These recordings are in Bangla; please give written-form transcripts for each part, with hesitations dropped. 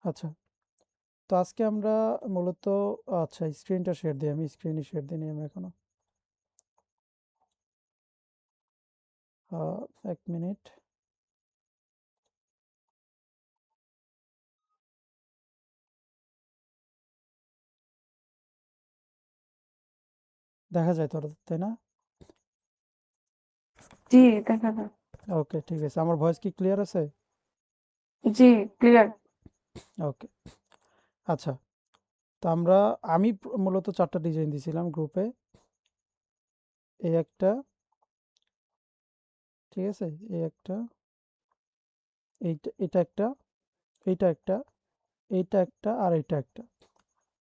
আচ্ছা, তো আজকে আমরা মূলত আচ্ছা স্ক্রিনটা শেয়ার দিই, আমি স্ক্রিনই শেয়ার দিইনি আমি এখনো। 1 মিনিট। দেখা যায় তো, তাই না? জি, দেখা যায়। ওকে, ঠিক আছে। আমার ভয়েস কি ক্লিয়ার আছে? জি, ক্লিয়ার। ওকে, আচ্ছা। তো আমি মূলত 4টা ডিজাইন দিয়েছিলাম গ্রুপে। এই একটা, ঠিক আছে? এই একটা, এটা একটা, এইটা একটা, এইটা একটা, আর এইটা একটা।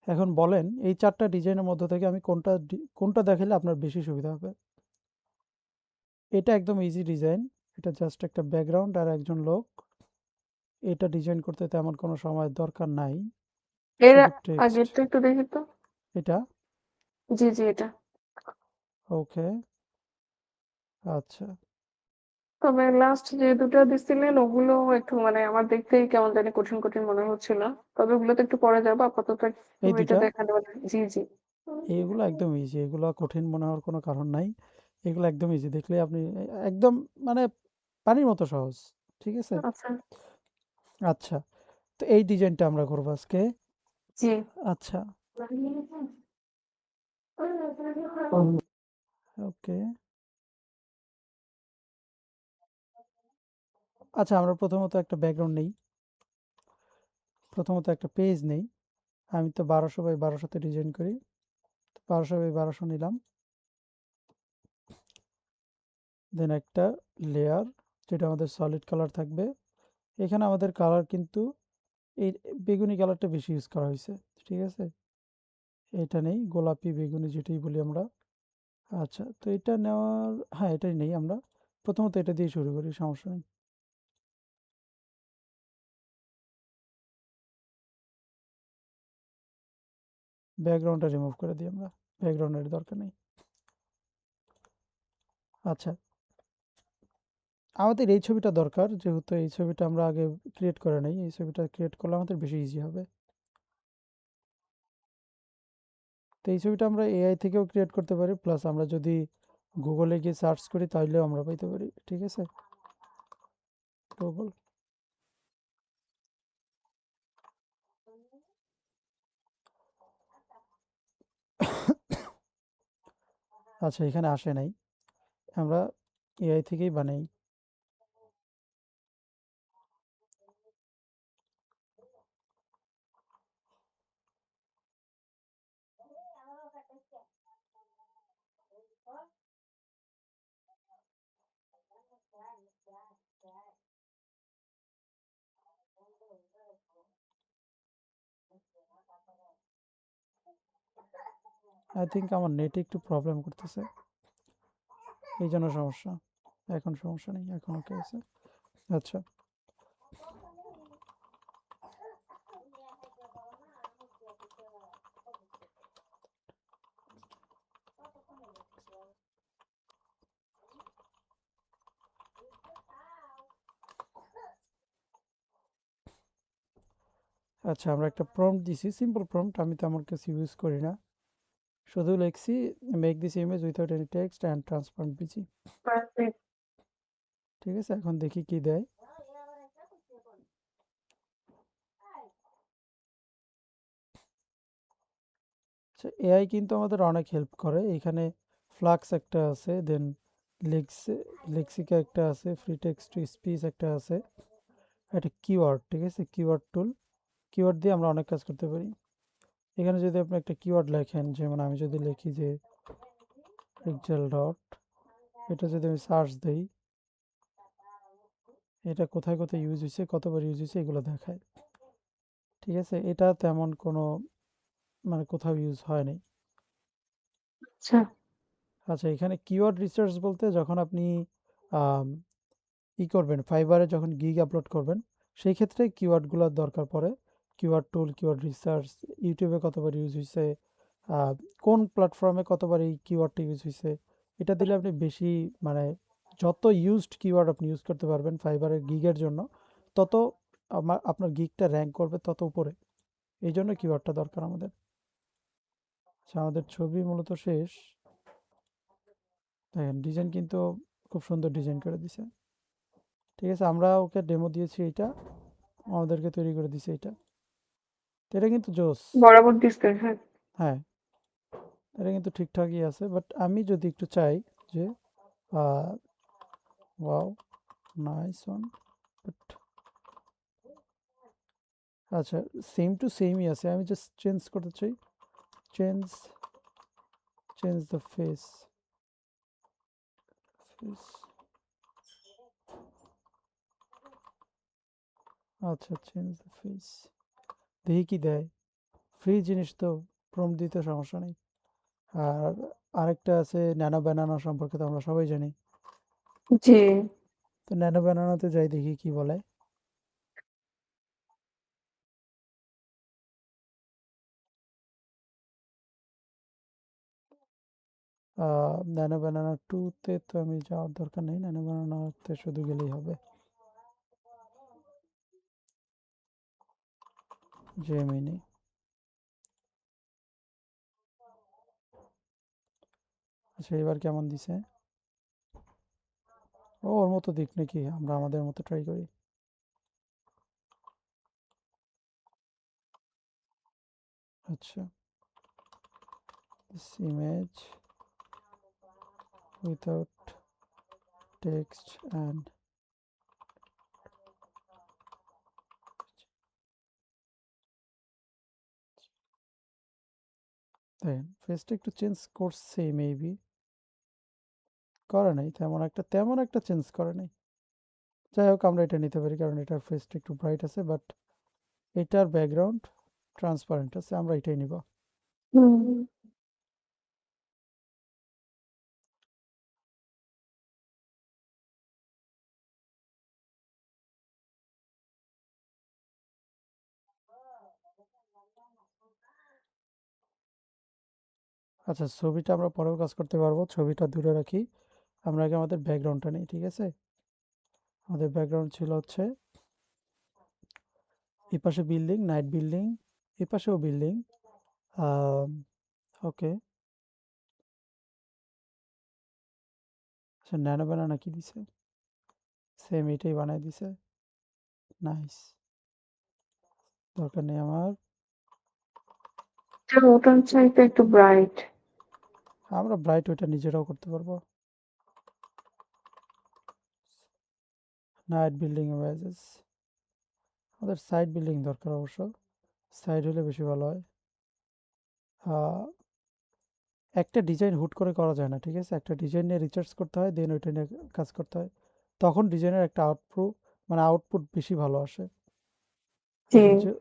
এখন বলেন এই 4টা ডিজাইনের মধ্য থেকে আমি কোনটা দেখালে আপনার বেশি সুবিধা হবে? এটা একদম ইজি ডিজাইন। এটা জাস্ট একটা ব্যাকগ্রাউন্ড আর একজন লোক। এটা ডিজাইন করতে তেমন কোনো সময়ের দরকার নাই, এর শুধু টেক্সট। আগেরটা একটু দেখি তো। এটা জি, জি, এটা। ওকে, আচ্ছা। তবে লাস্ট যে দুটো দিছিলেন ওগুলো একটু মানে আমার দেখতেই কেমন জানি কঠিন কঠিন মনে হচ্ছিল। তবে ওগুলোতে একটু পরে যাবো, আপাতত একটু এই এটা দুইটা, দেখা নেবেন। জি, জি। এইগুলো একদম ইজি, এগুলো কঠিন মনে হওয়ার কোনো কারণ নাই। এগুলো একদম ইজি, দেখলে আপনি একদম মানে পানির মতো সহজ, ঠিক আছে? আচ্ছা। আচ্ছা, তো এই ডিজাইনটা আমরা করবো আজকে। জি। আচ্ছা, ওকে। আচ্ছা, আমরা প্রথমত একটা ব্যাকগ্রাউন্ড নেই, প্রথমত একটা পেজ নেই। আমি তো 1200 বাই 1200 ডিজাইন করি। 1200 বাই 1200 নিলাম। দেন একটা লেয়ার, যেটা আমাদের সলিড কালার থাকবে। এখানে আমাদের কালার কিন্তু এই বেগুনি কালারটা বেশি ইউজ করা হয়েছে, ঠিক আছে? এটা নেই, গোলাপি বেগুনি যেটাই বলি আমরা। আচ্ছা, তো এটা নেওয়ার, হ্যাঁ এটাই নেই আমরা। প্রথমত এটা দিয়ে শুরু করি, সমস্যা নেই। ব্যাকগ্রাউন্ডটা রিমুভ করে দিই আমরা, ব্যাকগ্রাউন্ডের দরকার নেই। আচ্ছা, আমাদের এই ছবিটা দরকার, যেহেতু এই ছবিটা আমরা আগে ক্রিয়েট করে নেই, এই ছবিটা ক্রিয়েট করলে আমাদের বেশি ইজি হবে। তো এই ছবিটা আমরা এআই থেকেও ক্রিয়েট করতে পারি, প্লাস আমরা যদি গুগলে গিয়ে সার্চ করি তাহলেও আমরা পাইতে পারি, ঠিক আছে? গুগল, আচ্ছা এখানে আসে নাই, আমরা এআই থেকেই বানাই। আই থিঙ্ক আমার নেটে একটু প্রবলেম করতেছে, এই জন্য সমস্যা। এখন সমস্যা নেই, এখন ওকে আছে। আচ্ছা, আচ্ছা আমরা একটা প্রম্পট দিছি, সিম্পল প্রম্পট, আমি তেমন কিছু ইউজ করি না, শুধু লিখছি make this image without any text and transparent PG. Perfect. ঠিক আছে, এখন দেখি কি দেয়। আচ্ছা, এআই কিন্তু আমাদের অনেক হেল্প করে। এখানে ফ্লাক্স একটা আছে, দেন লেক্সিকা একটা আছে, ফ্রি টেক্সট টু স্পিচ একটা আছে, একটা কিওয়ার্ড, ঠিক আছে? কিওয়ার্ড টুল, কিওয়ার্ড দিয়ে আমরা অনেক কাজ করতে পারি। এখানে যদি আপনি একটা কিওয়ার্ড লেখেন, যেমন আমি যদি লিখি যে পিক্সেল ডট, এটা যদি আমি সার্চ দিই, এটা কোথায় কোথায় ইউজ হয়েছে, কতবার ইউজ হয়েছে, এগুলো দেখায়, ঠিক আছে? এটা তেমন কোনো মানে কোথাও ইউজ হয়নি। আচ্ছা। আচ্ছা, এখানে কিওয়ার্ড রিসার্চ বলতে যখন আপনি আম, করবেন, ফাইবারে যখন গিগ আপলোড করবেন, সেই ক্ষেত্রে কিওয়ার্ডগুলোর দরকার পড়ে। কিওয়ার্ড টুল, কিওয়ার্ড রিসার্চ, ইউটিউবে কতবার ইউজ হয়েছে, আহ, কোন প্ল্যাটফর্মে কতবার এই কিওয়ার্ডটা ইউজ হয়েছে, এটা দিলে আপনি বেশি মানে যত ইউজড কিওয়ার্ড আপনি ইউজ করতে পারবেন ফাইবারের গিগের জন্য, তত আপনার গিগটা র্যাঙ্ক করবে তত উপরে, এই জন্য কিওয়ার্ডটা দরকার আমাদের। আচ্ছা, আমাদের ছবি মূলত শেষ। দেখেন ডিজাইন কিন্তু খুব সুন্দর ডিজাইন করে দিছে। ঠিক আছে, আমরা ওকে ডেমো দিয়েছি, এইটা আমাদেরকে তৈরি করে দিছে এটা। তো এটা কিন্তু জোস। বরাবর দিচ্ছে, হ্যাঁ। হ্যাঁ, এটা কিন্তু ঠিকঠাকই আছে, বাট আমি যদি একটু চাই যে ওয়াও, নাইস ওয়ান, বাট আচ্ছা, সেম টু সেমই আছে, আমি জাস্ট চেঞ্জ করতে চাই। Change change the face. Face, আচ্ছা, চেঞ্জ দ্য ফেস, দেখি কি দেয়। ফ্রি জিনিস তো, প্রম্পট দিতে সমস্যা নেই। আর আরেকটা আছে ন্যানো ব্যানানা, সম্পর্কে তো আমরা সবাই জানি। জি। তো ন্যানো ব্যানানাতে যাই, দেখি কি বলে। ন্যানো ব্যানানা টুতে তো আমি যাওয়ার দরকার নেই, ন্যানো ব্যানানাতে শুধু গেলেই হবে। জেমিনি, আচ্ছা এবার কেমন দিছে? ও, ওর মতো দিক নাকি, আমরা আমাদের মতো ট্রাই করি। আচ্ছা, this image without text and, দেখেন ফেসটা একটু চেঞ্জ করছে মেবি, করে নাই তেমন একটা চেঞ্জ করে নাই। যাই হোক, আমরা এটা নিতে পারি কারণ এটার ফেসটা একটু ব্রাইট আছে, বাট এটার ব্যাকগ্রাউন্ড ট্রান্সপারেন্ট আছে, আমরা এটাই নিব। হুম। আচ্ছা, ছবিটা আমরা পরেও কাজ করতে পারবো, ছবিটা দূরে রাখি। আমরা আগে আমাদের ব্যাকগ্রাউন্ডটা নিই, ঠিক আছে? আমাদের ব্যাকগ্রাউন্ড ছিল হচ্ছে এই পাশে বিল্ডিং, নাইট বিল্ডিং, এই পাশেও বিল্ডিং। ওকে, আচ্ছা, ন্যানো ব্যানানা কি দিছে? সেম এটাই বানাই দিছে, নাইস, দরকার নেই আমার। ওটার চাইতে একটু ব্রাইট। আমরা ব্রাইট ওইটা নিজেরাও করতে পারবো। নাইট বিল্ডিং ওয়াইজেস, আমাদের সাইড বিল্ডিং দরকার অবশ্য, সাইড হলে বেশি ভালো হয়। আহ, একটা ডিজাইন হুট করে করা যায় না, ঠিক আছে? একটা ডিজাইন নিয়ে রিসার্চ করতে হয়, দেন ওইটা নিয়ে কাজ করতে হয়, তখন ডিজাইনের একটা আউটপুট বেশি ভালো আসে। জি। আচ্ছা, যে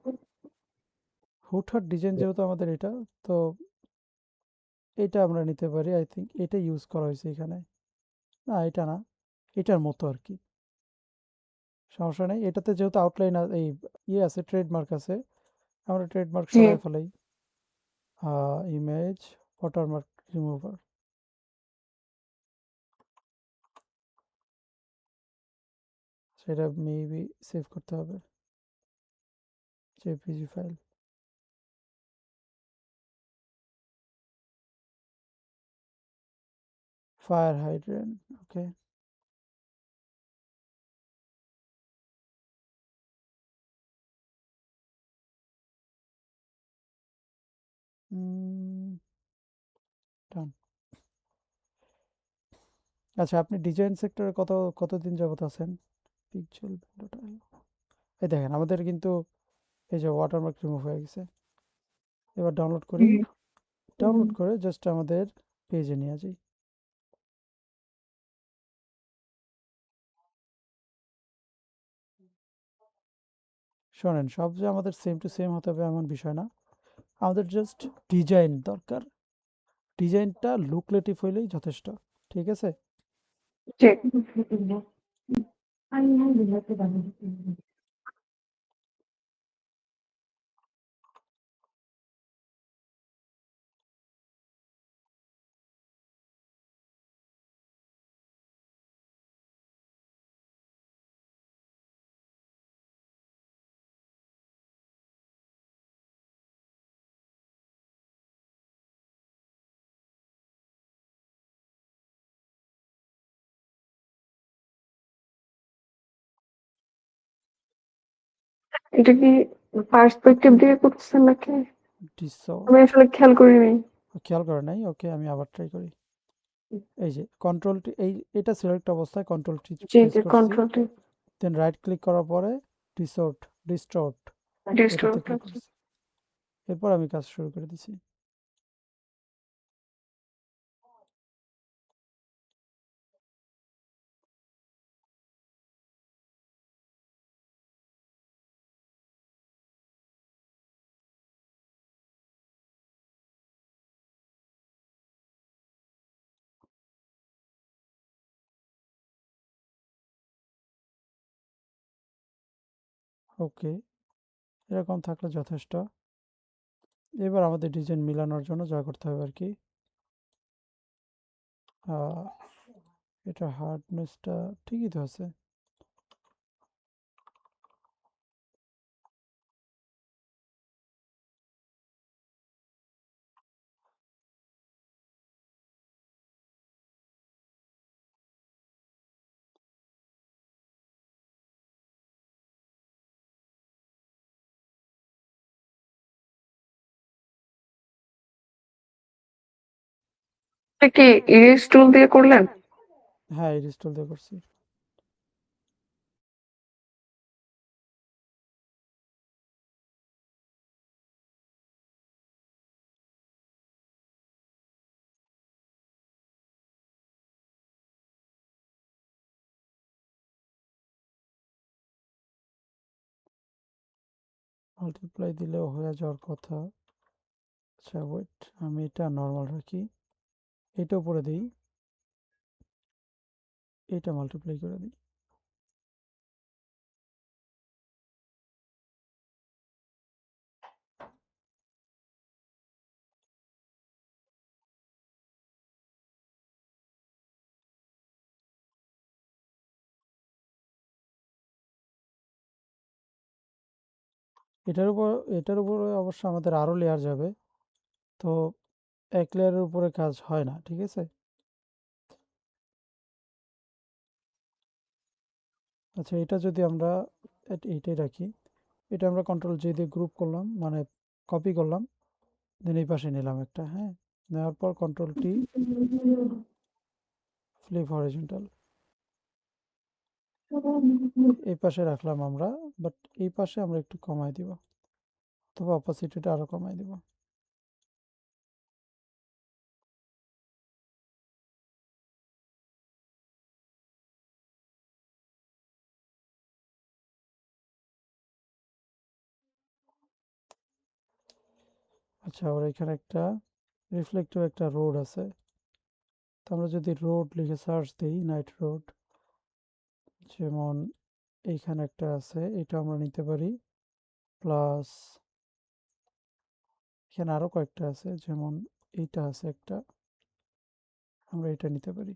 হুটহাট ডিজাইন যেহেতু আমাদের এটা, তো এটা আমরা নিতে পারি, আই থিঙ্ক এটা ইউজ করা হয়েছে এখানে। না, এটা না, এটার মতো আর কি, সমস্যা নেই। এটাতে যেহেতু আউটলাইন এই ইয়ে আছে, ট্রেডমার্ক আছে, আমরা ট্রেডমার্ক জি। সরাই ফেলাই। ইমেজ ওয়াটারমার্ক রিমুভার, সেটা মেবি সেভ করতে হবে, জেপিজি ফাইল, ফায়ার হাইড্রেন্ট, ওকে। ডান। আচ্ছা, আপনি ডিজাইন সেক্টরে কতদিন যাবত আছেন? পিক্সেল উইন্ডোটা, এই দেখেন আমাদের কিন্তু এই যে ওয়াটারমার্ক রিমুভ হয়ে গেছে। এবার ডাউনলোড করি, ডাউনলোড করে জাস্ট আমাদের পেজে নিয়ে যাই। শোনেন, সব যে আমাদের সেম টু সেম হতে হবে এমন বিষয় না, আমাদের জাস্ট ডিজাইন দরকার, ডিজাইনটা লুকলেটিভ হইলেই যথেষ্ট, ঠিক আছে? জি। এটা কি পার্সপেক্টিভ দিয়ে করতেছেন নাকি? ডিসঅর্ট আমি আসলে খেয়াল করিনি। খেয়াল করে নাই। ওকে, আমি আবার ট্রাই করি। এই যে কন্ট্রোল এই এটা সিলেক্ট অবস্থায় কন্ট্রোল জি প্রেস জি, করছি, কন্ট্রোল টি। দেন রাইট ক্লিক করার পরে ডিসঅর্ট ডিস্টর্ট এটাতে ডিস্টোর্ট। ক্লিক করছি। এরপর আমি কাজ শুরু করে দিছি। ওকে, এরকম থাকলে যথেষ্ট। এবার আমাদের ডিজাইন মিলানোর জন্য যা করতে হবে আর কি, এটা হার্ডনেসটা ঠিকই তো আছে। এটা কি ইরেজ টুল দিয়ে করলেন? হ্যাঁ, এই রিস্টোর দিয়ে করছি। মাল্টিপ্লাই দিলেও হয়ে যাওয়ার কথা। আচ্ছা ওয়েট, আমি এটা নর্মাল রাখি, এটা উপরে দিই, এটা মাল্টিপ্লাই করে দিই। এটার উপর এটার উপরে অবশ্য আমাদের আরো লেয়ার যাবে, তো এক লেয়ারের উপরে কাজ হয় না, ঠিক আছে। আচ্ছা, এটা যদি আমরা এইটাই রাখি, এটা আমরা কন্ট্রোল জে দিয়ে গ্রুপ করলাম, মানে কপি করলাম, দেন এই পাশে নিলাম একটা, হ্যাঁ, নেওয়ার পর কন্ট্রোল টি, ফ্লিপ হরিজন্টাল, এই পাশে রাখলাম আমরা, বাট এই পাশে আমরা একটু কমায় দিব, তবে অপাসিটিটা আরো কমায় দিব। আচ্ছা, ওর এখানে একটা রিফ্লেক্টিভ একটা রোড আছে, তো আমরা যদি রোড লিখে সার্চ দিই, নাইট রোড, যেমন এইখানে একটা আছে, এটা আমরা নিতে পারি, প্লাস এখানে আরো কয়েকটা আছে, যেমন এইটা আছে একটা, আমরা এটা নিতে পারি।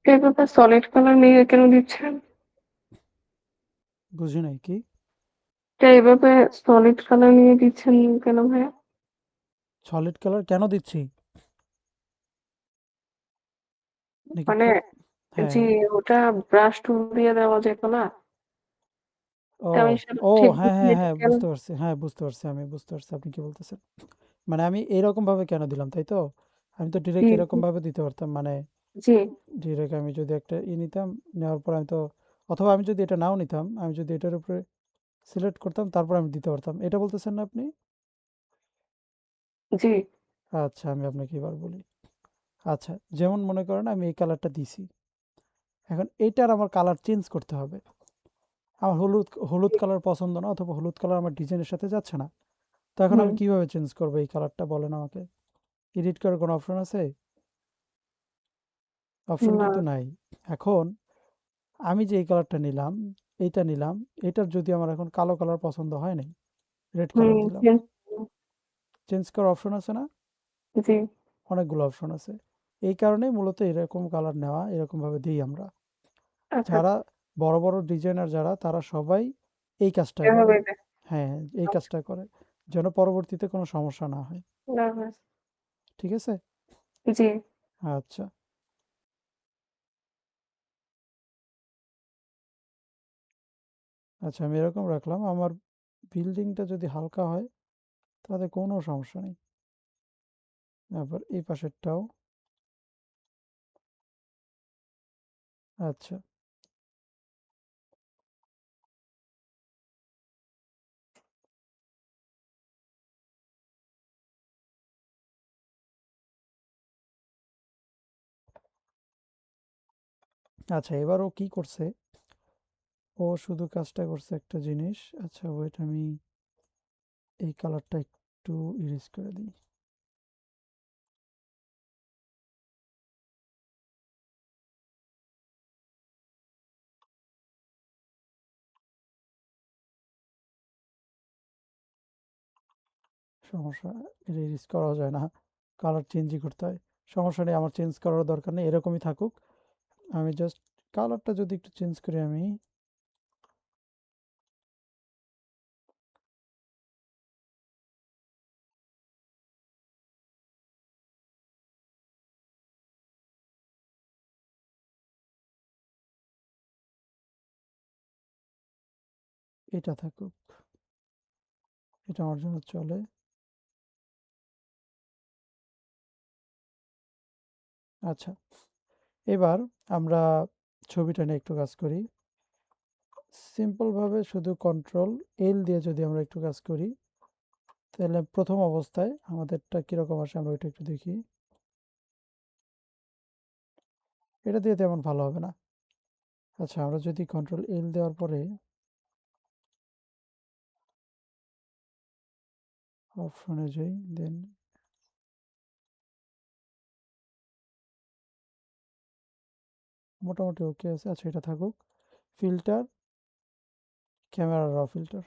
এভাবে সলিড কালার নিয়ে কেন দিচ্ছেন? বুঝি নাই কি? এভাবে সলিড কালার নিয়ে দিচ্ছেন কেন ভাইয়া? সলিড কালার কেন দিচ্ছি? নাকি মানে জি, হ্যাঁ। ওটা ব্রাশ টুল দিয়ে দেওয়া যেত না? ও আমি সেটা ও ঠিক হ্যাঁ বুঝিনি হ্যাঁ এটা হ্যাঁ, কেন। বুঝতে পারছি, হ্যাঁ বুঝতে পারছি, আমি বুঝতে পারছি আপনি কি বলতেছেন। মানে আমি এরকম ভাবে কেন দিলাম, তাই তো? আমি তো জি ডিরেক্ট এরকম ভাবে দিতে পারতাম, মানে জি ডিরেক্ট আমি যদি একটা নিতাম, নেওয়ার পর আমি তো, অথবা আমি যদি এটা নাও নিতাম, আমি যদি এটার উপরে সিলেক্ট করতাম তারপর আমি দিতে পারতাম, এটা বলতেছেন না আপনি? জি আচ্ছা, আমি আপনাকে এবার বলি। আচ্ছা, যেমন মনে করেন আমি এই কালারটা দিছি, এখন এইটার আমার কালার চেঞ্জ করতে হবে। আমার হলুদ হলুদ জি। কালার পছন্দ না, অথবা হলুদ কালার আমার ডিজাইনের সাথে যাচ্ছে না। তো এখন হুম। আমি কিভাবে চেঞ্জ করবো এই কালারটা, বলেন আমাকে। এডিট করার কোনো অপশন আছে? অপশন না। কিন্তু নাই। এখন আমি যে এই কালারটা নিলাম, এইটা নিলাম, এটার যদি আমার এখন কালো কালার পছন্দ হয় নাই, রেড হুম। কালার দিলাম, চেঞ্জ। চেঞ্জ করার অপশন আছে না? জি। অনেকগুলো অপশন আছে। এই কারণেই মূলত এরকম কালার নেওয়া, এরকম ভাবে দিই আমরা। আচ্ছা যারা আচ্ছা। বড় বড় ডিজাইনার যারা, তারা সবাই এই কাজটা করে। এভাবে দেখ। হ্যাঁ, এই কাজটা করে, যেন পরবর্তীতে কোনো সমস্যা না হয়। না না। ঠিক আছে? জি। আচ্ছা। আচ্ছা, আমি এরকম রাখলাম। আমার বিল্ডিংটা যদি হালকা হয় তাতে কোনো সমস্যা নেই। আবার এই পাশেরটাও। আচ্ছা। আচ্ছা, এবার ও কি করছে, ও শুধু কাজটা করছে একটা জিনিস। আচ্ছা, ওয়েট, আমি এই কালারটা একটু ইরেজ করে দিই। সমস্যা, এটা ইরেজ করা যায় না, কালার চেঞ্জই করতে হয়। সমস্যা নেই, আমার চেঞ্জ করার দরকার নেই, এরকমই থাকুক। আমি জাস্ট কালারটা যদি একটু চেঞ্জ করি, আমি এটা থাকুক, এটা আমার জন্য চলে। আচ্ছা, এবার আমরা ছবিটা নিয়ে একটু কাজ করি। সিম্পলভাবে শুধু কন্ট্রোল এল দিয়ে যদি আমরা একটু কাজ করি, তাহলে প্রথম অবস্থায় আমাদেরটা কীরকম আসে আমরা ওইটা একটু দেখি। এটা দিয়ে তেমন ভালো হবে না। আচ্ছা, আমরা যদি কন্ট্রোল এল দেওয়ার পরে অপশনে যাই, দেন মোটামুটি ওকে আছে। আচ্ছা, এটা থাকুক। ফিল্টার, ক্যামেরা র ফিল্টার।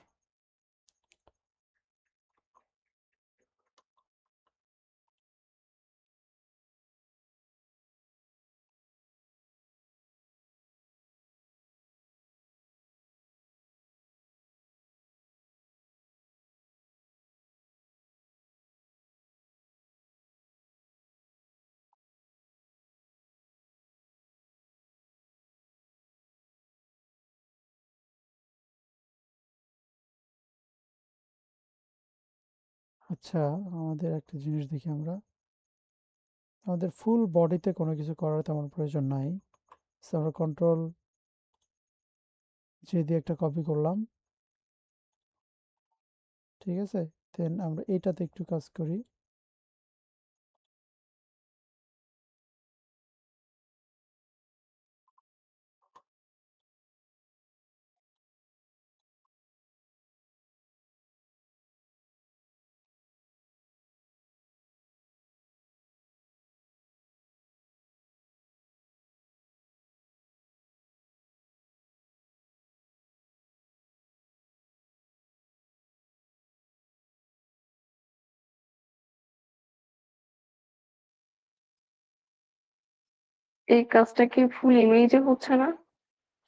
আচ্ছা, আমাদের একটা জিনিস দেখি আমরা, আমাদের ফুল বডিতে কোনো কিছু করার তেমন প্রয়োজন নাই। So, আমরা কন্ট্রোল জে দিয়ে একটা কপি করলাম, ঠিক আছে। দেন আমরা এইটাতে একটু কাজ করি। এই কাজটা কি ফুল ইমেজে হচ্ছে না?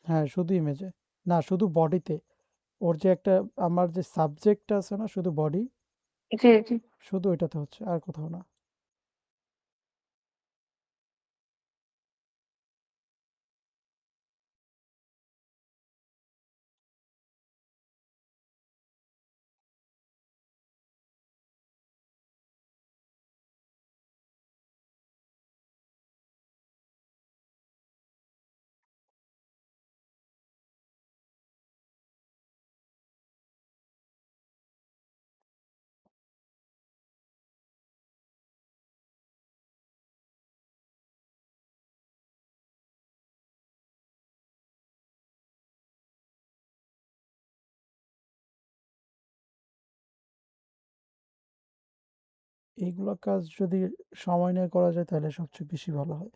হ্যাঁ, শুধু ইমেজে। না, শুধু বডিতে। ওর যে একটা আমার যে সাবজেক্ট আছে না, শুধু বডি, জি, জি। শুধু ওইটাতে হচ্ছে, আর কোথাও না। এইগুলো কাজ যদি সময় নিয়ে করা যায় তাহলে সবচেয়ে বেশি ভালো হয়।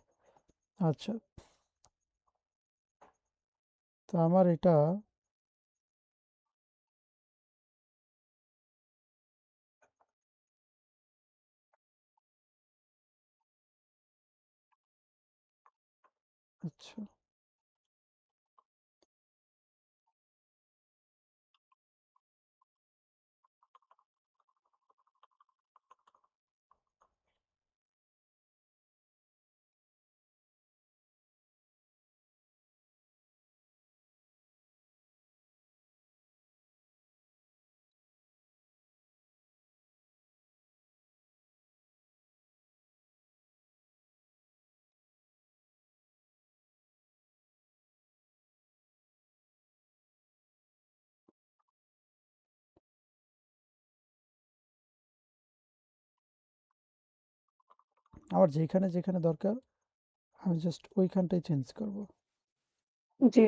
আচ্ছা, তো আমার এটা আচ্ছা, আমার যেখানে যেখানে দরকার আমি জাস্ট ওইখানটাই চেঞ্জ করব। জি।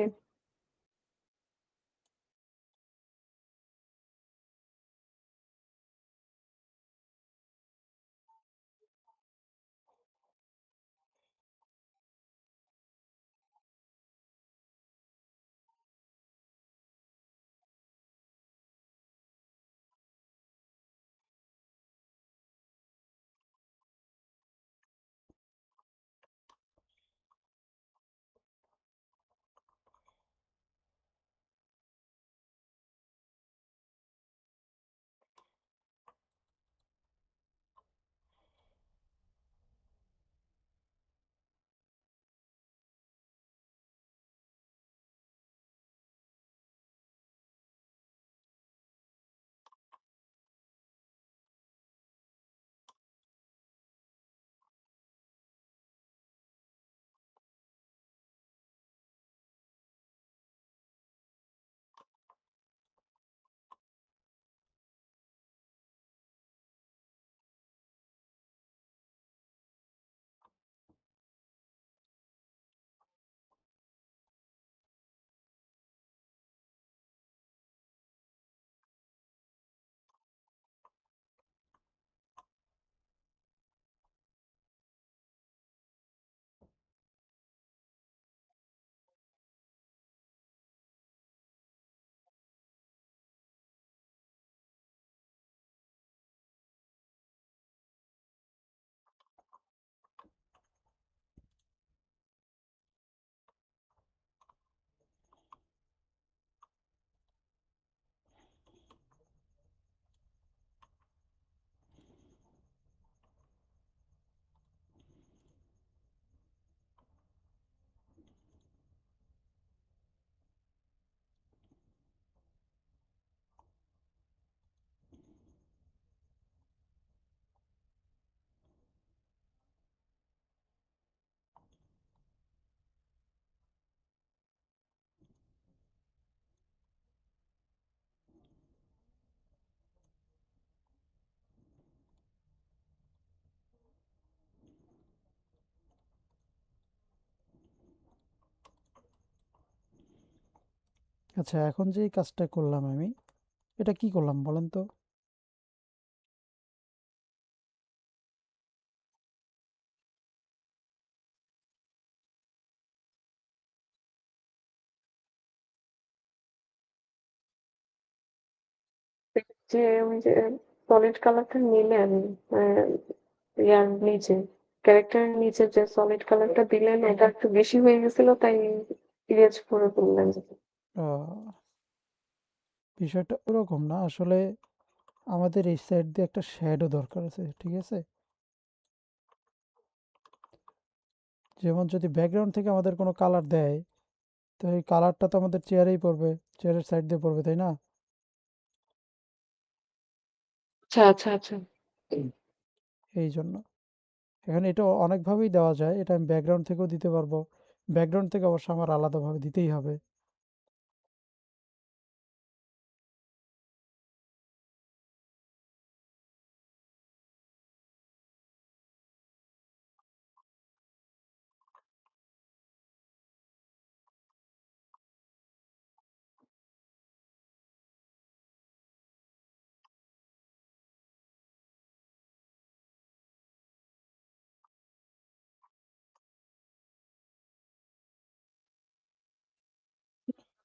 আচ্ছা, এখন যে এই কাজটা করলাম আমি, এটা কি করলাম বলেন তো? যে ওই যে সলিড কালারটা নিলেন, ইয়ার নিচে ক্যারেক্টারের নিচে যে সলিড কালারটা দিলেন ওটা একটু বেশি হয়ে গেছিল, তাই ইরেজ করে ফেললেন। আহ, বিষয়টা ওরকম না আসলে, আমাদের এই সাইড দিয়ে একটা শ্যাডো দরকার আছে, ঠিক আছে? যেমন যদি ব্যাকগ্রাউন্ড থেকে আমাদের কোনো কালার দেয়, তো এই কালারটা তো আমাদের চেয়ারেই পড়বে, চেয়ারের সাইড দিয়ে পড়বে, তাই না? আচ্ছা আচ্ছা আচ্ছা। এই জন্য এখানে এটা অনেকভাবেই দেওয়া যায়, এটা আমি ব্যাকগ্রাউন্ড থেকেও দিতে পারবো, ব্যাকগ্রাউন্ড থেকে অবশ্য আমার আলাদাভাবে দিতেই হবে।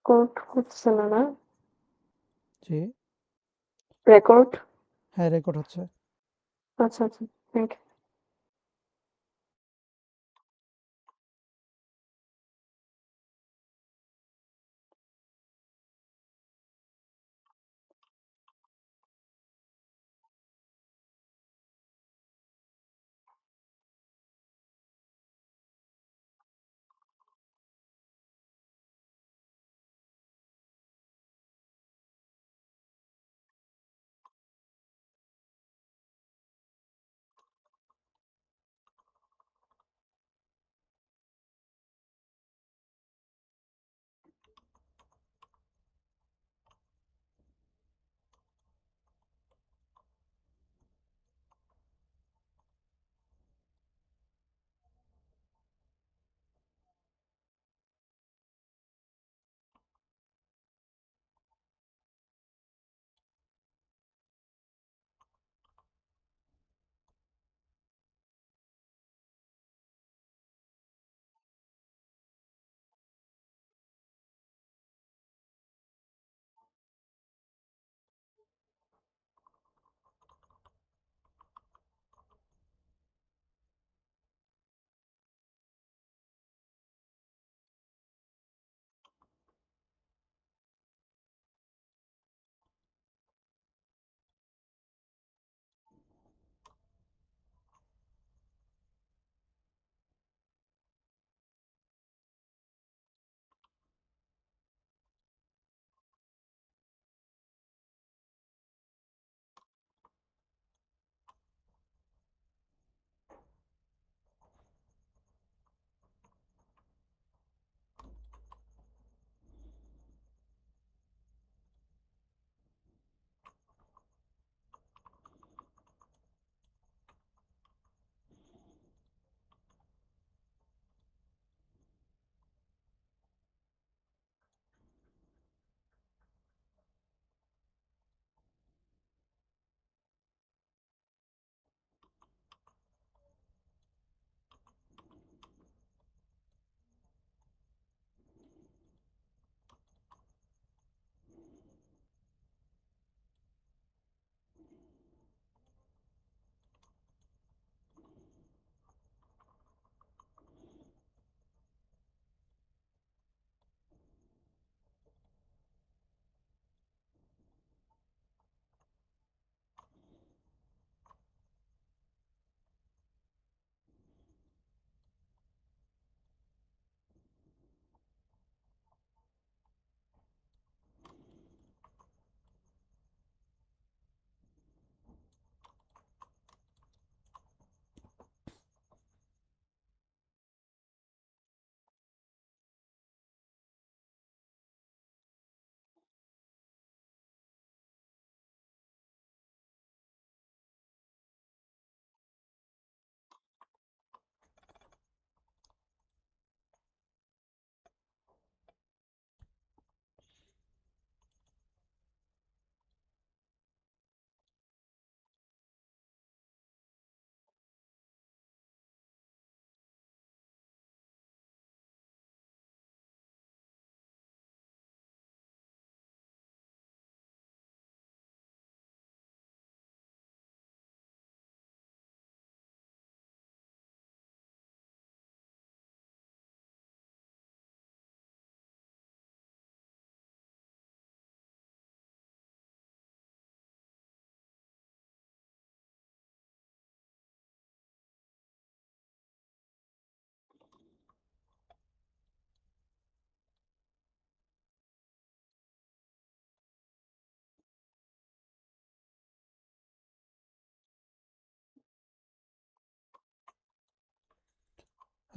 রেকর্ড হচ্ছে না না? জি। রেকর্ড। হ্যাঁ, রেকর্ড হচ্ছে। আচ্ছা আচ্ছা, থ্যাংক ইউ।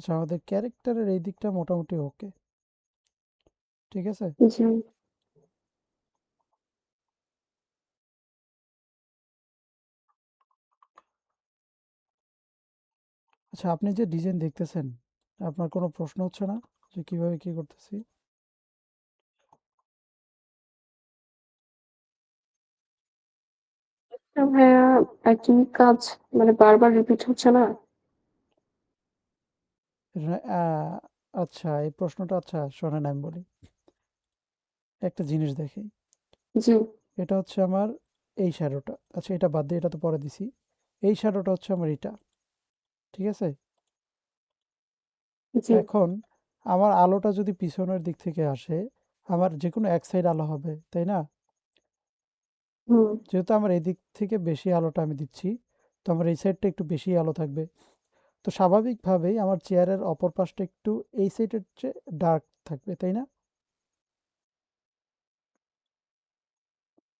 আচ্ছা, আমাদের ক্যারেক্টারের এই দিকটা মোটামুটি ওকে, ঠিক আছে। জি। আচ্ছা, আপনি যে ডিজাইন দেখতেছেন, আপনার কোনো প্রশ্ন হচ্ছে না যে কিভাবে কি করতেছি? ভাইয়া, একই কাজ মানে বারবার রিপিট হচ্ছে না? আচ্ছা, এই প্রশ্নটা, আচ্ছা শোনেন আমি বলি। একটা জিনিস দেখি, জি। এটা হচ্ছে আমার এই শ্যাডোটা, আচ্ছা এটা বাদ দিয়ে, এটা তো পরে দিছি। এই শ্যাডোটা হচ্ছে আমার এটা, ঠিক আছে। জি। এখন আমার আলোটা যদি পিছনের দিক থেকে আসে, আমার যে কোনো এক সাইড আলো হবে, তাই না? হুম। যেহেতু আমার এদিক থেকে বেশি আলোটা আমি দিচ্ছি, তো আমার এই সাইডটা একটু বেশি আলো থাকবে। তো স্বাভাবিকভাবেই আমার চেয়ারের অপর পাশটা একটু এই সাইডের চেয়ে ডার্ক থাকবে, তাই না?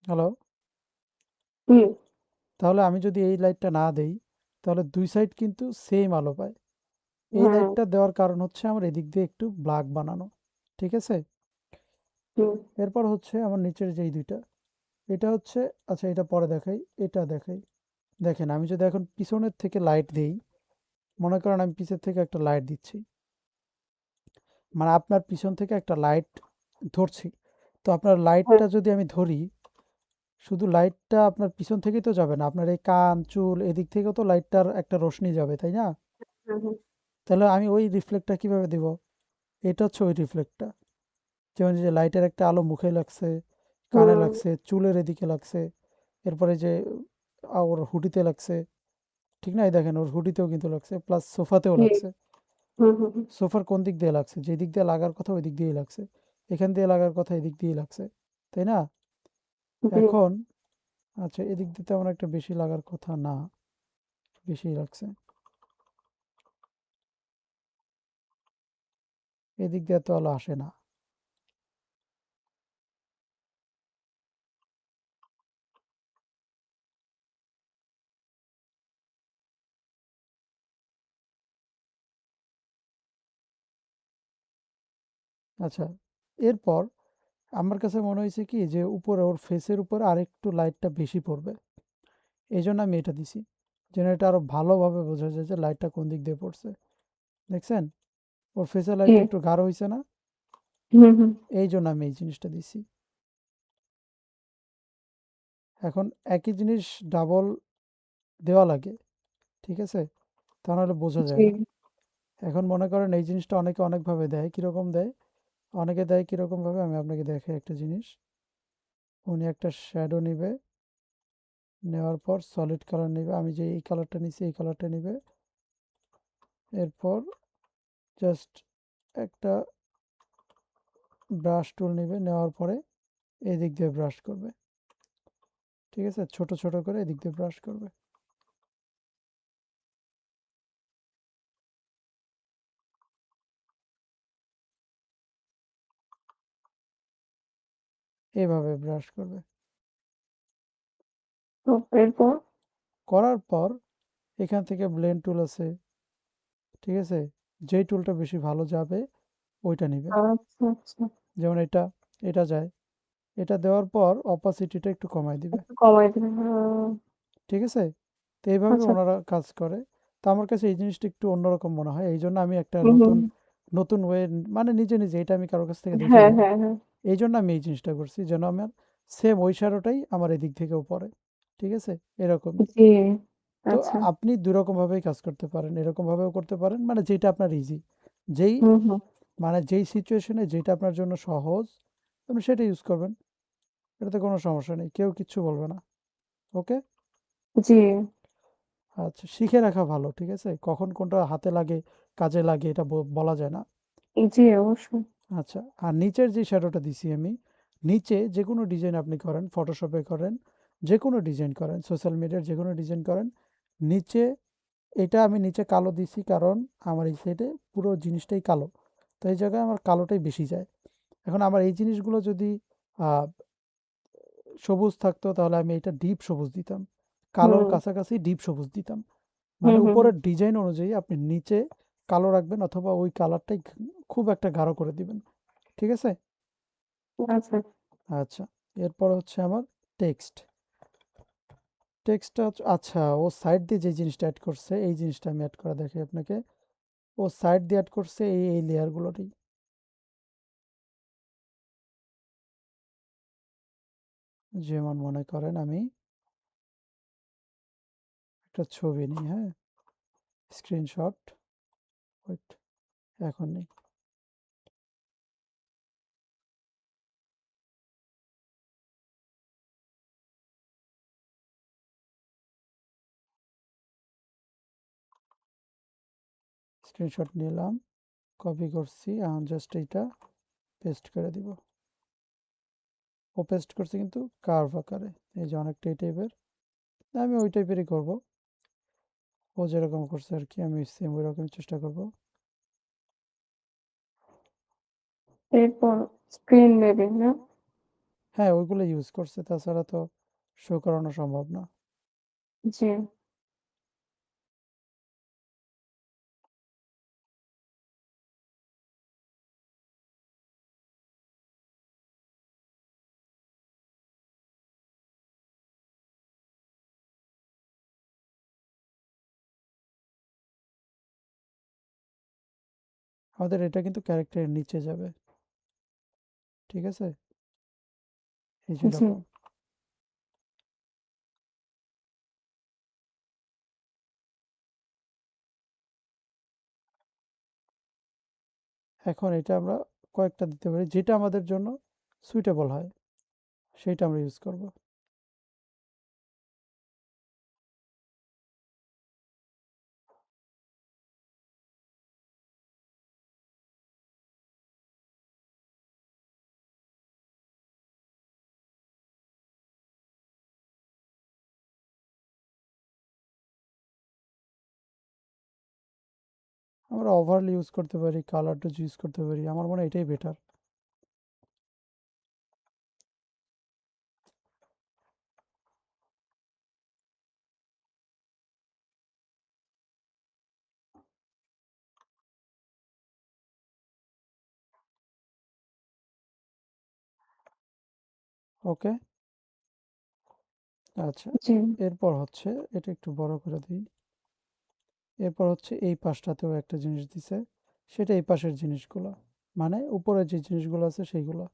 হ্যালো? হুম। তাহলে আমি যদি এই লাইটটা না দেই, তাহলে দুই সাইড কিন্তু সেম আলো পায়। এই হ্যাঁ। লাইটটা দেওয়ার কারণ হচ্ছে আমার এদিক দিয়ে একটু ব্ল্যাক বানানো, ঠিক আছে। হুম। এরপর হচ্ছে আমার নিচের যেই দুইটা, এটা হচ্ছে, আচ্ছা এটা পরে দেখাই, এটা দেখাই। দেখেন, আমি যদি এখন পিছনের থেকে লাইট দেই, মনে করেন আমি পিছন থেকে একটা লাইট দিচ্ছি, মানে আপনার পিছন থেকে একটা লাইট ধরছি, তো আপনার হ্যাঁ। লাইটটা যদি আমি ধরি, শুধু লাইটটা আপনার পিছন থেকেই তো যাবে না, আপনার এই কান চুল এদিক থেকেও তো লাইটটার একটা রোশনি যাবে, তাই না? হুম। হুম। তাহলে আমি ওই রিফ্লেক্টটা কিভাবে দিব? এটা হচ্ছে ওই রিফ্লেক্টটা। যেমন যে লাইটের একটা আলো মুখে লাগছে, কানে হুম। লাগছে, চুলের এদিকে লাগছে, এরপরে যে ওর হুডিতে লাগছে, ঠিক না? এই দেখেন ওর হুডিতেও কিন্তু লাগছে, প্লাস সোফাতেও জি। লাগছে। হুম। হুম। হুম। সোফার কোন দিক দিয়ে লাগছে? যে দিক দিয়ে লাগার কথা ওই দিক দিয়েই লাগছে, এখান দিয়ে লাগার কথা এদিক দিয়েই লাগছে, তাই না? জি। এখন আচ্ছা, এদিক দিয়ে তেমন একটা বেশি লাগার কথা না, বেশি লাগছে, এদিক দিয়ে এত আলো আসে না। আচ্ছা, এরপর আমার কাছে মনে হয়েছে কি যে উপরে ওর ফেসের উপরে আরেকটু লাইটটা বেশি পড়বে, এই জন্য আমি এটা দিছি, যেন এটা আরো ভালোভাবে বোঝা যায় যে লাইটটা কোন দিক দিয়ে পড়ছে। দেখছেন, ওর ফেসের জি। লাইটটা একটু গাঢ় হয়েছে না? হুম। হুম। এই জন্য আমি এই জিনিসটা দিছি। এখন একই জিনিস ডাবল দেওয়া লাগে, ঠিক আছে, তা নাহলে বোঝা জি। যায় না। এখন মনে করেন এই জিনিসটা অনেকে অনেকভাবে দেয়, কিরকম দেয়? অনেকে দেয় কিরকম ভাবে, আমি আপনাকে দেখাই একটা জিনিস। উনি একটা শ্যাডো নিবে, নেওয়ার পর সলিড কালার নিবে, আমি যে এই কালারটা নিছি এই কালারটা নিবে, এরপর জাস্ট একটা ব্রাশ টুল নিবে, নেওয়ার পরে এদিক দিয়ে ব্রাশ করবে, ঠিক আছে, ছোট ছোট করে এদিক দিয়ে ব্রাশ করবে। এভাবে ব্রাশ করবে। তো এরপর? করার পর এখান থেকে ব্লেন্ড টুল আছে, ঠিক আছে, যেই টুলটা বেশি ভালো যাবে ওইটা নিবে। আচ্ছা, আচ্ছা। যেমন এটা, এটা যায়, এটা দেওয়ার পর অপাসিটিটা একটু কমায় দিবে, একটু কমাই দিবেন। ঠিক আছে। তো এইভাবে আচ্ছা। ওনারা কাজ করে। তো আমার কাছে এই জিনিসটা একটু অন্যরকম মনে হয়, এই জন্য আমি একটা হুম। হুম। নতুন নতুন ওয়ে, মানে নিজে নিজে, এটা আমি কারোর কাছ থেকে দেখি হ্যাঁ, নাই, হ্যাঁ, হ্যাঁ। এই জন্য আমি এই জিনিসটা করছি, যেন আমার সেম ওই শ্যাডোটাই আমার এদিক থেকেও পড়ে, ঠিক আছে, এরকমই। জি। তো আচ্ছা। আপনি দুই রকম ভাবেই কাজ করতে পারেন, এরকম ভাবেও করতে পারেন, মানে যেটা আপনার ইজি, যেই হুম। হুম। মানে যেই সিচুয়েশনে যেটা আপনার জন্য সহজ, আপনি সেটা ইউজ করবেন, এটাতে কোনো সমস্যা নেই, কেউ কিচ্ছু বলবে না। ওকে। জি। আচ্ছা, শিখে রাখা ভালো, ঠিক আছে, কখন কোনটা হাতে লাগে, কাজে লাগে, এটা বলা যায় না। জি, অবশ্যই। আচ্ছা, আর নিচের যে শ্যাডোটা দিছি আমি, নিচে যে কোনো ডিজাইন আপনি করেন, ফটোশপে করেন, যে কোনো ডিজাইন করেন, সোশ্যাল মিডিয়ার যে কোনো ডিজাইন করেন, নিচে, এটা আমি নিচে কালো দিছি কারণ আমার এই সাইডে পুরো জিনিসটাই কালো, তো এই জায়গায় আমার কালোটাই বেশি যায়। এখন আমার এই জিনিসগুলো যদি আহ, সবুজ থাকতো, তাহলে আমি এটা ডিপ সবুজ দিতাম, কালোর হুম। কাছাকাছি ডিপ সবুজ দিতাম, হুম। মানে হুম। হুম। উপরের ডিজাইন অনুযায়ী আপনি নিচে কালো রাখবেন অথবা ওই কালারটাই খুব একটা গাঢ় করে দিবেন। ঠিক আছে? আচ্ছা আচ্ছা, এরপর হচ্ছে আমার টেক্সট। টেক্সটটা আচ্ছা, ও সাইড দিয়ে যে জিনিসটা অ্যাড করছে এই জিনিসটা আমি অ্যাড করে দেখাই আপনাকে। ও সাইড দিয়ে অ্যাড করছে এই লেয়ারগুলোরই। যেমন মনে করেন আমি একটা ছবি নিই, হ্যাঁ, স্ক্রিনশট, ওয়েট, এখন নেই। স্ক্রিনশট নিলাম, কপি করছি, এখন জাস্ট এইটা পেস্ট করে দিব। ও পেস্ট করছে কিন্তু কার্ভ আকারে, এই যে অনেকটা এই টাইপের। আমি ওই টাইপেরই করব, ও যেরকম করছে আর কি, আমি সেম ওই রকম চেষ্টা করব। এরপর স্ক্রিন নেবেন না? হ্যাঁ, ওইগুলো ইউজ করছে, তাছাড়া তো শো করানো সম্ভব না। জি আমাদের এটা কিন্তু ক্যারেক্টারের নিচে যাবে, ঠিক আছে, এই যে জি এরকম। এখন এটা আমরা কয়েকটা দিতে পারি, যেটা আমাদের জন্য সুইটেবল হয় সেইটা আমরা ইউজ করব। আমরা ওভারলি ইউজ করতে পারি, কালার ডোজ ইউজ করতে পারি, আমার মনে হয় এটাই বেটার। ওকে, আচ্ছা, জি এরপর হচ্ছে এটা একটু বড় করে দিই। এরপর হচ্ছে এই পাশটাতেও একটা জিনিস দিছে, সেটা এই পাশের জিনিসগুলো, মানে উপরে যে জিনিসগুলো আছে সেইগুলো।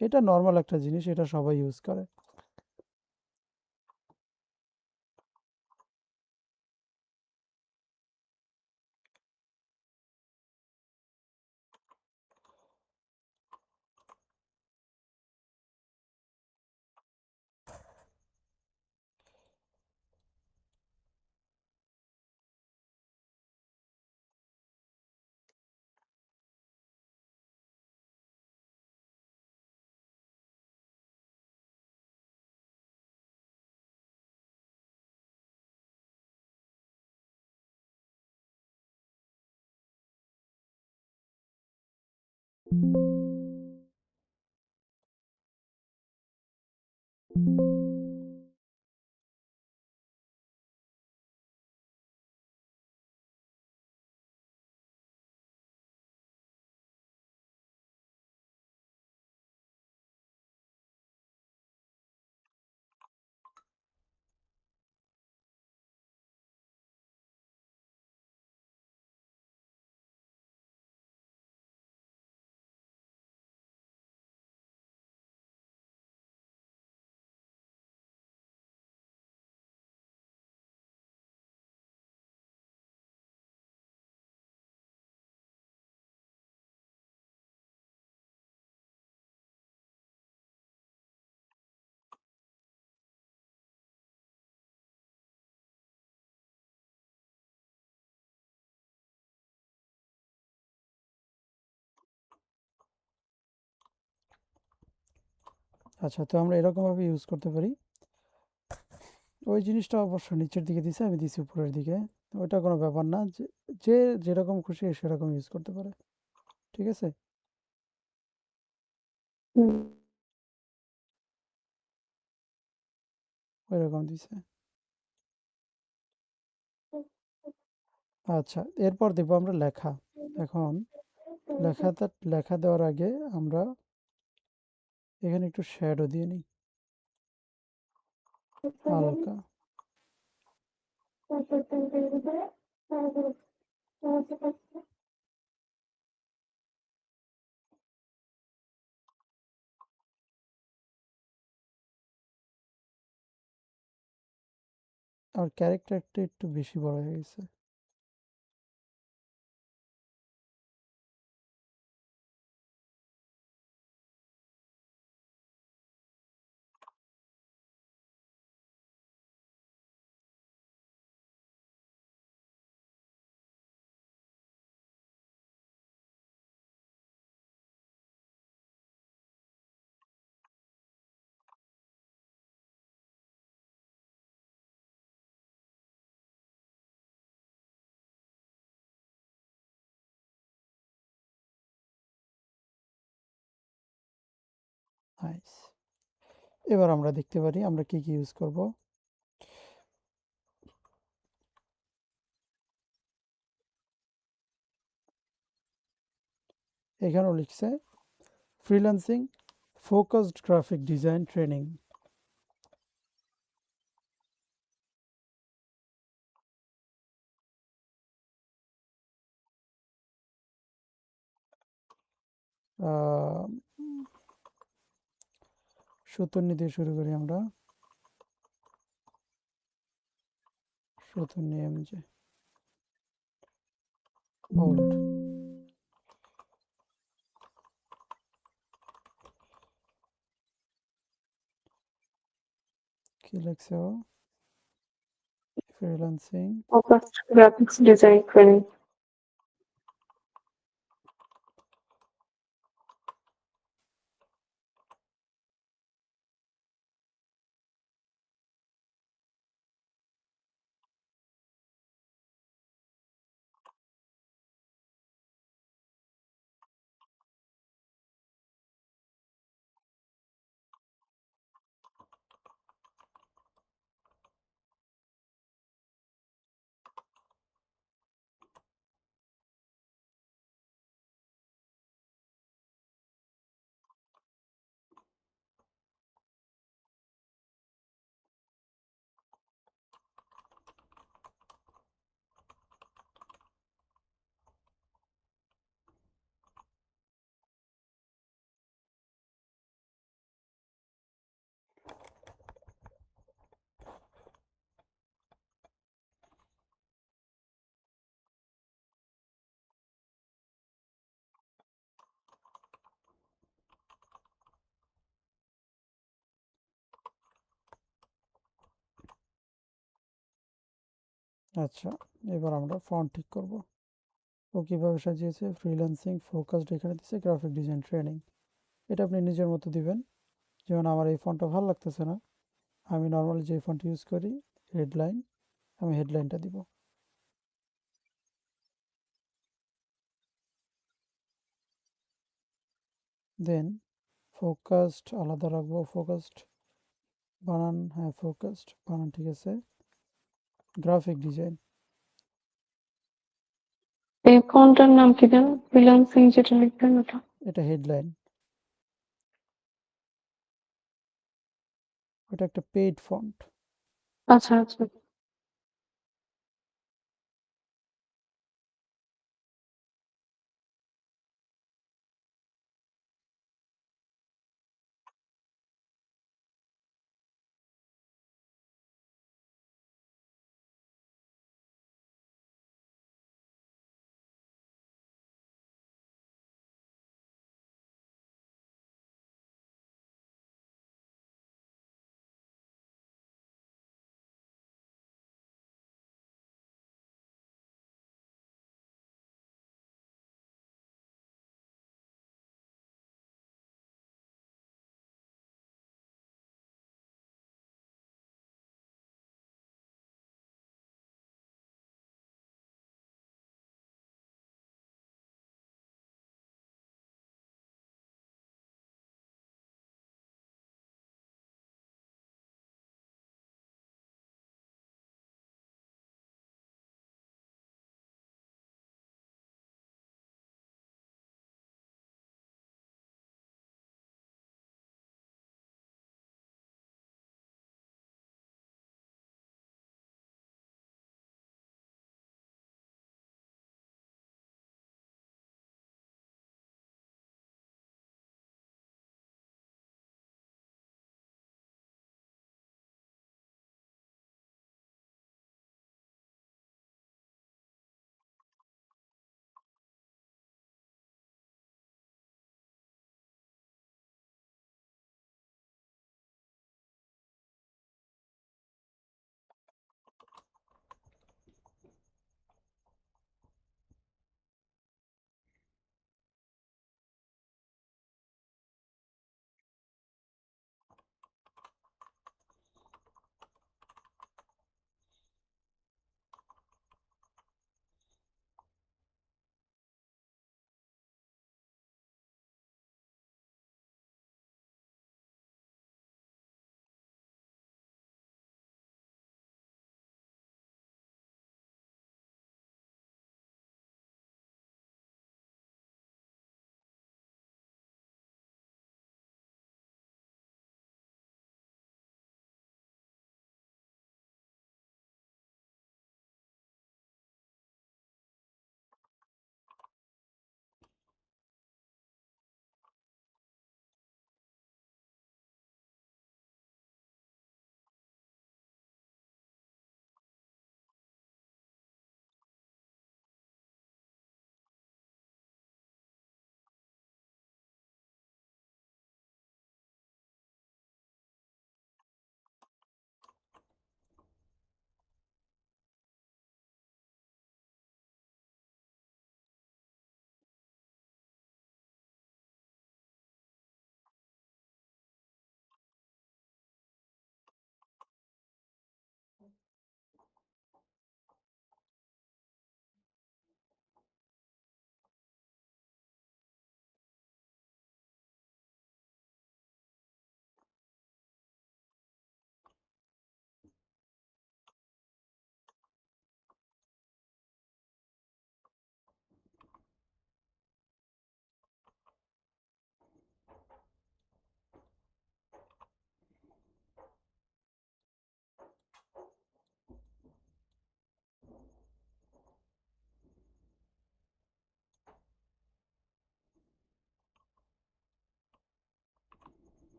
এটা নর্মাল একটা জিনিস, এটা সবাই ইউজ করে। আচ্ছা, তো আমরা এরকমভাবে ইউজ করতে পারি। ওই জিনিসটা অবশ্য নিচের দিকে দিছে, আমি দিছি উপরের দিকে। ওইটা কোনো ব্যাপার না, যে যে যেরকম খুশি সেরকম ইউজ করতে পারে, ঠিক আছে। হুম ওইরকম দিছে। আচ্ছা, এরপর দেখবো আমরা লেখা। এখন লেখা দেওয়ার আগে আমরা এখানে একটু শ্যাডো দিয়ে নিই হালকা। আর ক্যারেক্টারটা একটু বেশি বড় হয়ে গেছে। নাইস। এবার আমরা দেখতে পারি আমরা কি কি ইউজ করব। এখানেও লিখছে freelancing focused graphic design training. Sutonny দিয়ে শুরু করি আমরা। Sutonny MJ bold. কি লিখছে ও? Freelancing Focused graphics design training. আচ্ছা, এবার আমরা ফন্ট ঠিক করব। ও কিভাবে সাজিয়েছে ফ্রিল্যান্সিং ফোকাসড, এখানে দিচ্ছে গ্রাফিক ডিজাইন ট্রেনিং। এটা আপনি নিজের মতো দিবেন। যেমন আমার এই ফন্টটা ভালো লাগতেছে না, আমি নর্মালি যে ফন্ট ইউজ করি হেডলাইন, আমি হেডলাইনটা দিব। দেন ফোকাসড আলাদা রাখবো। ফোকাসড বানান, হ্যাঁ ফোকাসড বানান ঠিক আছে। গ্রাফিক ডিজাইন এই ফন্টটার নাম কি জানো? ফ্রিল্যান্সিং যেটা লিখবেন ওটা। এটা হেডলাইন, ওটা একটা পেইড ফন্ট। আচ্ছা আচ্ছা।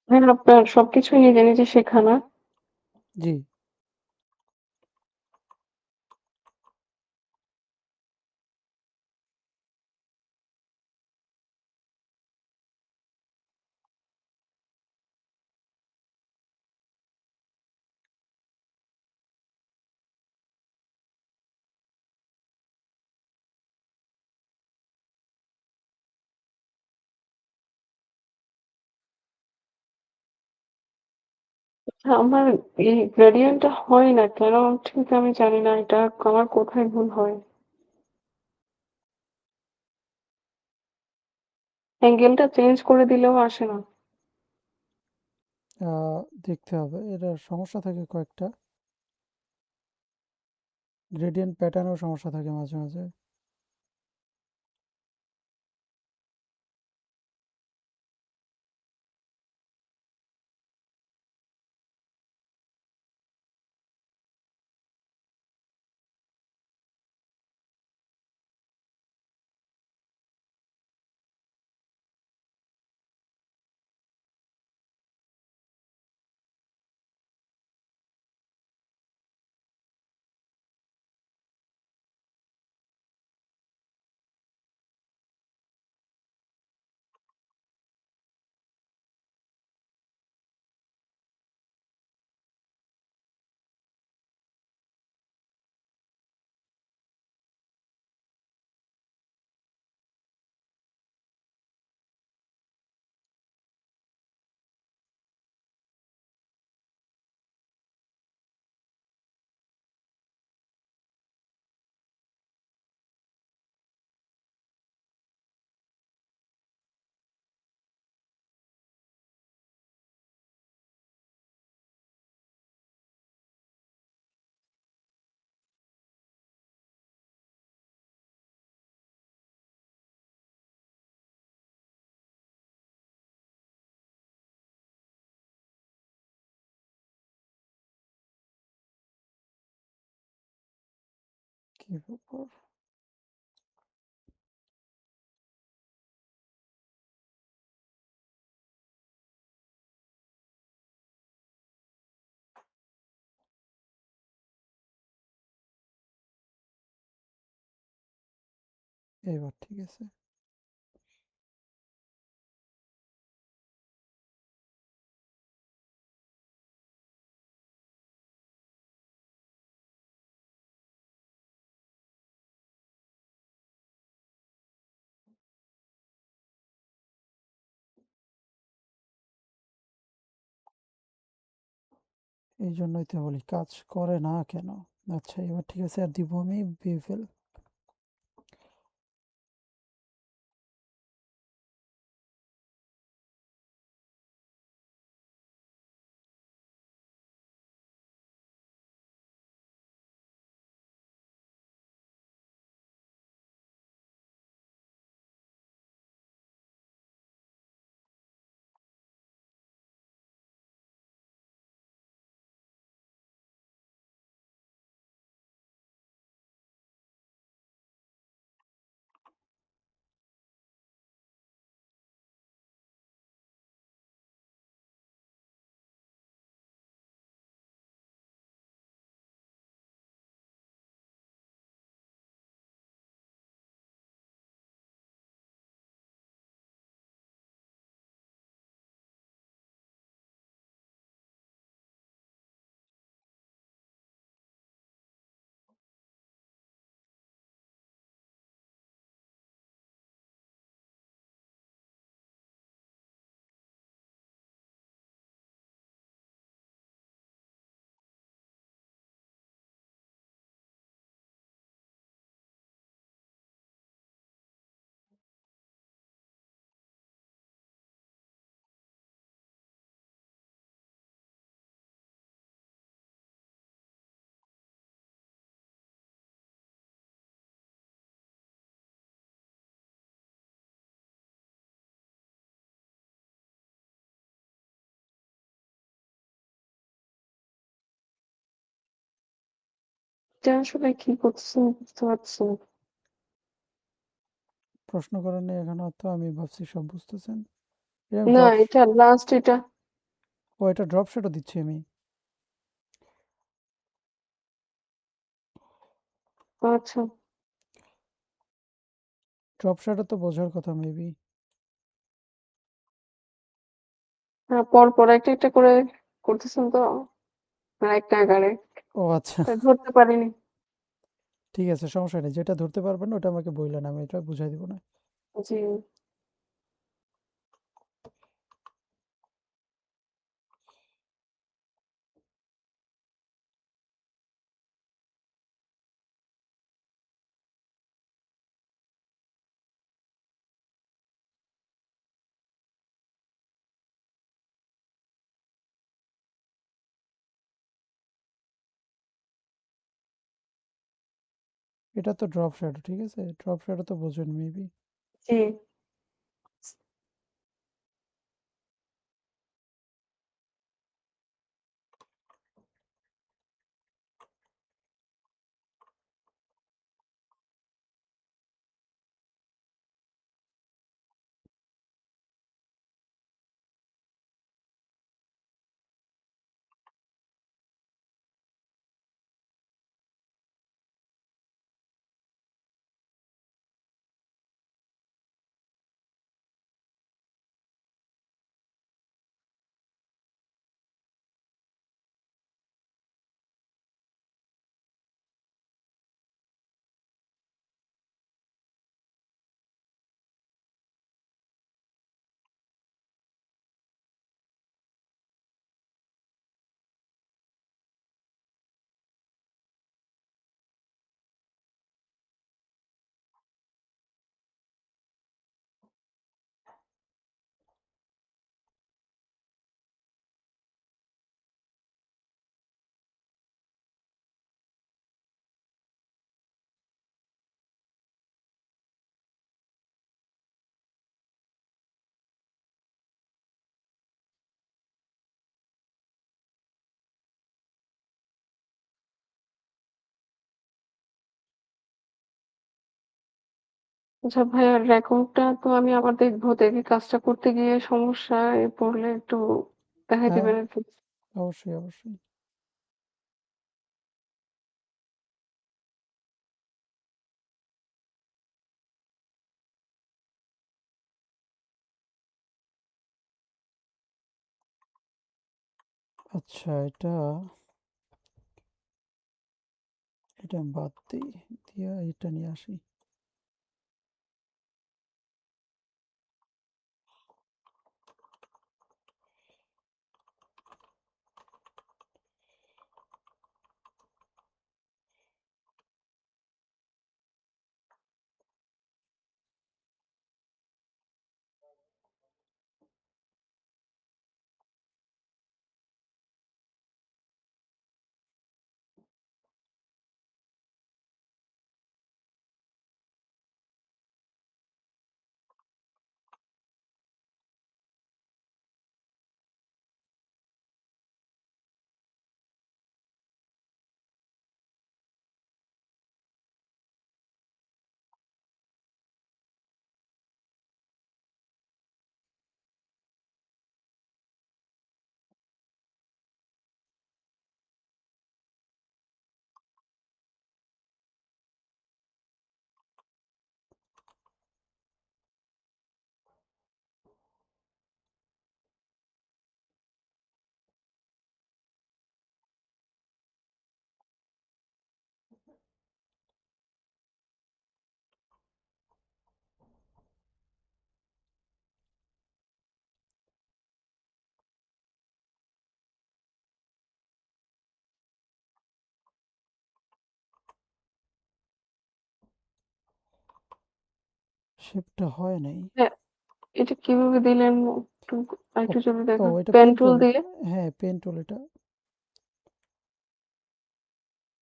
হ্যাঁ, আপনার সবকিছুই নিজে নিজে শেখা না? জি। আমার এই গ্রেডিয়েন্টটা হয় না কেন ঠিক আমি জানি না এটা আমার কোথায় ভুল হয়। অ্যাঙ্গেলটা চেঞ্জ করে দিলেও আসে না। আ দেখতে হবে। এটার সমস্যা থাকে কয়েকটা। গ্রেডিয়েন্ট প্যাটার্নেও সমস্যা থাকে মাঝে, মাঝে। কি ব্যাপার? এবার ঠিক আছে। এইজন্যই তো বলি কাজ করে না কেন? আচ্ছা এবার ঠিক আছে আর দিব আমি বিএফএল। এটা আসলে কি করতেছে বুঝতে পারছি না। প্রশ্ন করেন নাই এখনো তো আমি ভাবছি সব বুঝতেছেন। এটা আমি না ড্রপস এটা লাস্ট এটা ও এটা ড্রপ শ্যাডো দিচ্ছি আমি। আচ্ছা। ড্রপ শ্যাডো তো বোঝার কথা মেবি। হ্যাঁ, পর পর একটা একটা করে করতেছেন তো, মানে এক নাগাড়ে, ও আচ্ছা। তাই ধরতে পারিনি। ঠিক আছে, সমস্যা নেই, যেটা ধরতে পারবেন না ওটা আমাকে বললেন, আমি এটা বুঝাই দিব না। জি। এটা তো ড্রপ শ্যাডো, ঠিক আছে, ড্রপ শ্যাডো তো বোঝেন মেবি। জি। আচ্ছা ভাইয়া, রেকর্ডটা তো আমি আবার দেখবো, দেখে কাজটা করতে গিয়ে সমস্যায় পড়লে একটু দেখাই হ্যাঁ, দিবেন একটু। অবশ্যই অবশ্যই। আচ্ছা, এটা এটা বাদ দিই, দিয়া এটা নিয়ে আসি। শেপটা হয় নাই। হ্যাঁ, এটা কিভাবে দিলেন একটু, ও, আরেকটু যদি ও দেখেন, এটা পেন পেন টুল টুল। দিয়ে হ্যাঁ, পেন টুল এটা।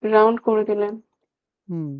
রাউন্ড করে দিলেন। হুম।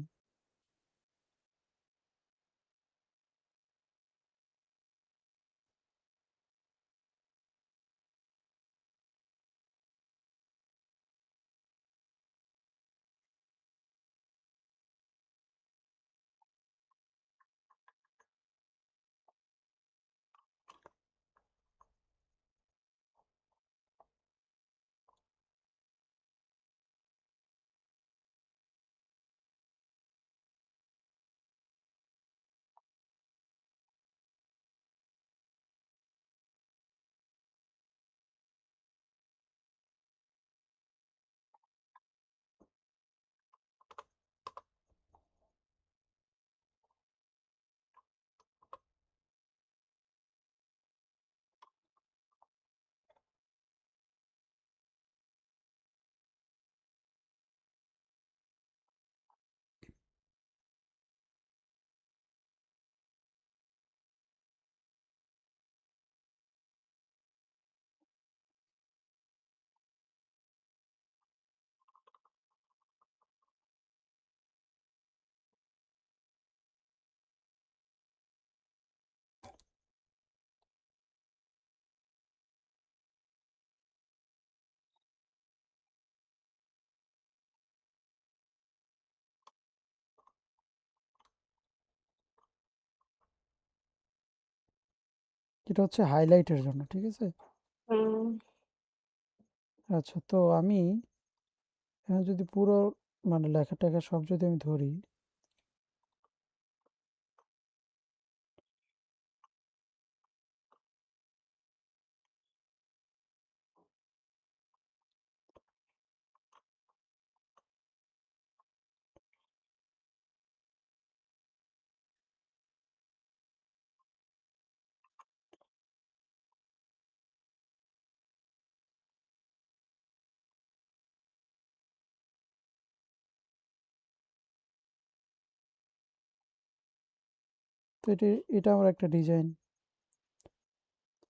যেটা হচ্ছে হাইলাইটের জন্য, ঠিক আছে? হুম। আচ্ছা, তো আমি এখন যদি পুরো মানে লেখা টেখা সব যদি আমি ধরি, তো এটা আমার একটা ডিজাইন,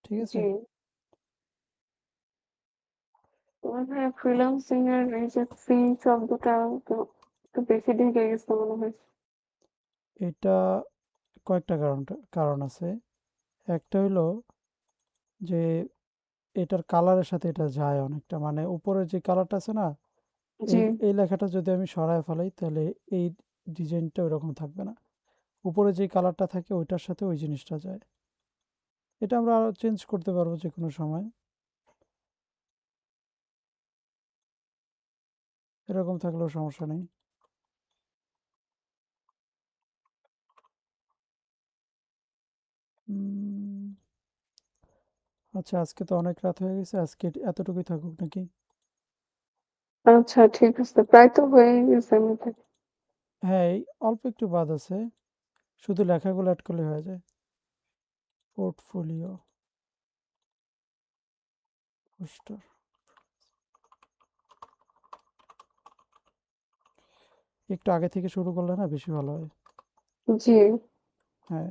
ঠিক আছে? জি। তোমার ভাই ফ্রিল্যান্সিং এর এই যে ফ্রি শব্দটা তো একটু বেশি ঢেকে গেছে মনে হয়। এটা কয়েকটা কারণ আছে। একটা হইলো যে এটার কালারের সাথে এটা যায় অনেকটা, মানে উপরের যে কালারটা আছে না, জি। এই লেখাটা যদি আমি সরায় ফেলাই তাহলে এই ডিজাইনটা ওরকম থাকবে না। উপরে যে কালারটা থাকে ওইটার সাথে ওই জিনিসটা যায়। এটা আমরা চেঞ্জ করতে পারবো যে কোনো সময়, এরকম থাকলেও সমস্যা নেই। উম, আচ্ছা, আজকে তো অনেক রাত হয়ে গেছে, আজকে এতটুকুই থাকুক নাকি? আচ্ছা ঠিক আছে, প্রায় তো হয়ে গেছে এমনিতে। হ্যাঁ, এই অল্প একটু বাদ আছে, শুধু লেখাগুলো অ্যাড করলে হয়ে যায়। পোর্টফোলিও, পোস্টার, একটু আগে থেকে শুরু করলে না বেশি ভালো হয়। জি। হ্যাঁ,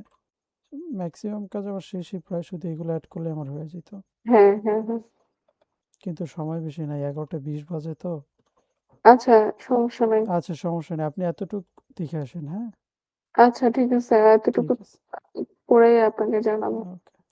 ম্যাক্সিমাম কাজ আমার শেষই, প্রায় শুধু এগুলো অ্যাড করলে আমার হয়ে যেত। হ্যাঁ হ্যাঁ হ্যাঁ। কিন্তু সময় বেশি নাই, 11টা 20 বাজে তো। আচ্ছা, সমস্যা নাই। আচ্ছা, সমস্যা নেই, আপনি এতটুক দেখে আসেন, হ্যাঁ? আচ্ছা ঠিক আছে, ঠিক এতটুকু আছে, পরেই আপনাকে জানাবো। ওকে।